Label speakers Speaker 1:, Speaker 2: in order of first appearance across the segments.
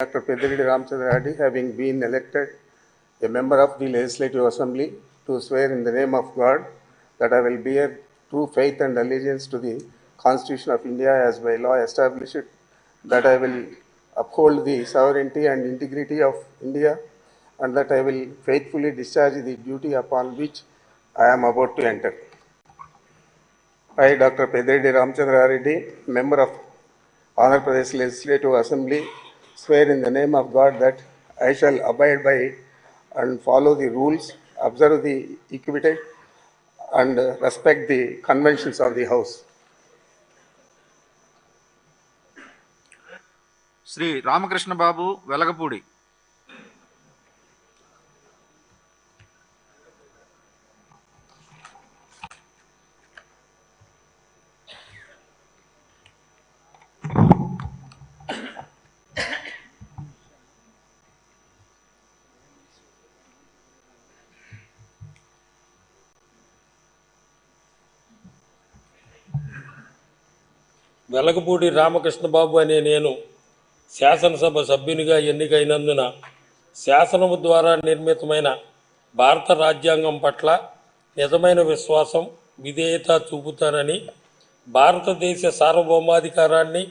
Speaker 1: Dr. Pediridi Ramchandra Reddy, having been elected a member of the Legislative Assembly, to swear in the name of God that I will bear true faith and allegiance to the Constitution of India as by law established, that I will uphold the sovereignty and integrity of India, and that I will faithfully discharge the duty upon which I am about to enter. I, Dr. Pediridi Ramchandra Reddy, member of Andhra Pradesh Legislative Assembly, swear in the name of God that I shall abide by and follow the rules, observe the equity, and respect the conventions of the House.
Speaker 2: Shri Ramakrishna Babu Velagapudi.
Speaker 3: Velagapudi Ramakrishna Babu అనే నేను శాసనసభ సభ్యునిగా ఎన్నికైనందున శాసనము ద్వారా నిర్మితమైన భారత రాజ్యాంగం పట్ల నిజమైన విశ్వాసం, విధేయత చూపుతానని, భారతదేశ సార్వభౌమాధికారాన్ని,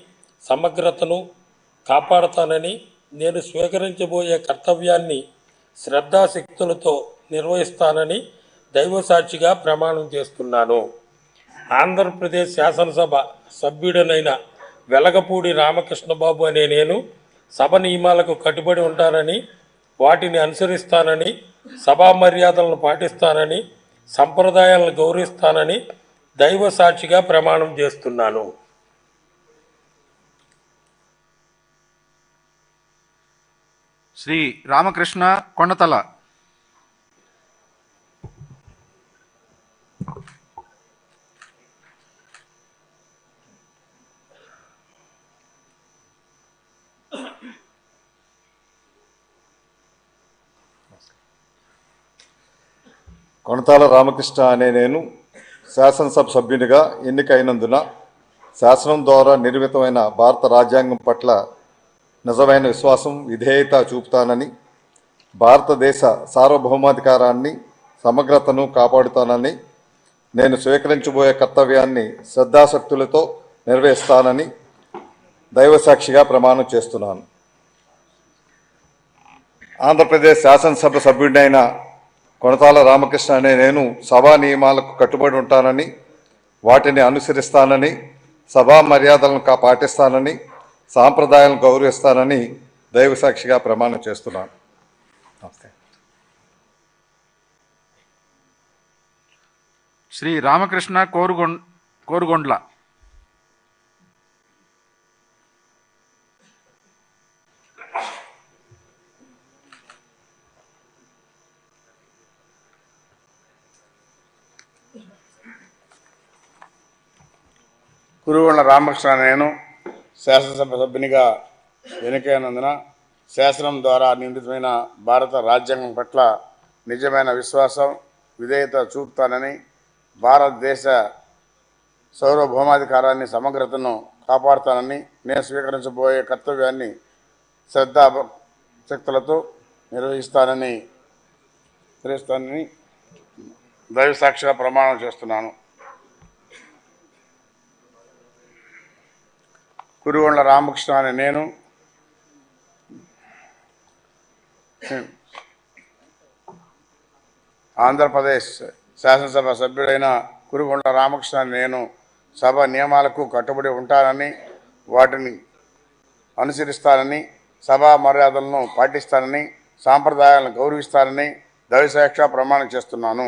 Speaker 3: సమగ్రతను కాపాడతానని, నేను స్వీకరించబోయే కర్తవ్యాన్ని శ్రద్ధాశక్తులతో నిర్వహిస్తానని దైవసాక్షిగా ప్రమాణం చేస్తున్నాను. ఆంధ్రప్రదేశ్ శాసనసభ సభ్యుడనైన వెలగపూడి రామకృష్ణబాబు అనే నేను సభ నియమాలకు కట్టుబడి ఉంటానని, వాటిని అనుసరిస్తానని, సభా మర్యాదలను పాటిస్తానని, సంప్రదాయాలను గౌరవిస్తానని దైవ సాక్షిగా ప్రమాణం చేస్తున్నాను.
Speaker 2: శ్రీ రామకృష్ణ కొండతల.
Speaker 4: కొనతాల రామకృష్ణ అనే నేను శాసనసభ సభ్యునిగా ఎన్నికైనందున శాసనం ద్వారా నిర్మితమైన భారత రాజ్యాంగం పట్ల నిజమైన విశ్వాసం, విధేయత చూపుతానని, భారతదేశ సార్వభౌమాధికారాన్ని, సమగ్రతను కాపాడుతానని, నేను స్వీకరించబోయే కర్తవ్యాన్ని శ్రద్ధాశక్తులతో నిర్వహిస్తానని దైవసాక్షిగా ప్రమాణం చేస్తున్నాను. ఆంధ్రప్రదేశ్ శాసనసభ సభ్యుడినైన కొనతాల రామకృష్ణ అనే నేను సభా నియమాలకు కట్టుబడి ఉంటానని, వాటిని అనుసరిస్తానని, సభా మర్యాదలను పాటిస్తానని, సాంప్రదాయాలను గౌరవిస్తానని దైవసాక్షిగా ప్రమాణం చేస్తున్నాను. నమస్తే.
Speaker 2: శ్రీ రామకృష్ణ కోరుగొండ్ల.
Speaker 5: కురుగొండ్ల రామకృష్ణ నేను శాసనసభ సభ్యునిగా ఎన్నికైనందున శాసనం ద్వారా నిర్మితమైన భారత రాజ్యాంగం పట్ల నిజమైన విశ్వాసం, విధేయత చూపుతానని, భారతదేశ సార్వభౌమాధికారాన్ని, సమగ్రతను కాపాడుతానని, నేను స్వీకరించబోయే కర్తవ్యాన్ని శ్రద్ధాశక్తులతో నిర్వహిస్తానని దైవసాక్షిగా ప్రమాణం చేస్తున్నాను. కురుగొండ్ల రామకృష్ణ అనే నేను ఆంధ్రప్రదేశ్ శాసనసభ సభ్యుడైన కురుగొండ్ల రామకృష్ణ అనే నేను సభ నియమాలకు కట్టుబడి ఉంటానని, వాటిని అనుసరిస్తానని, సభా మర్యాదలను పాటిస్తానని, సాంప్రదాయాలను గౌరవిస్తానని దైవసాక్షిగా ప్రమాణం చేస్తున్నాను.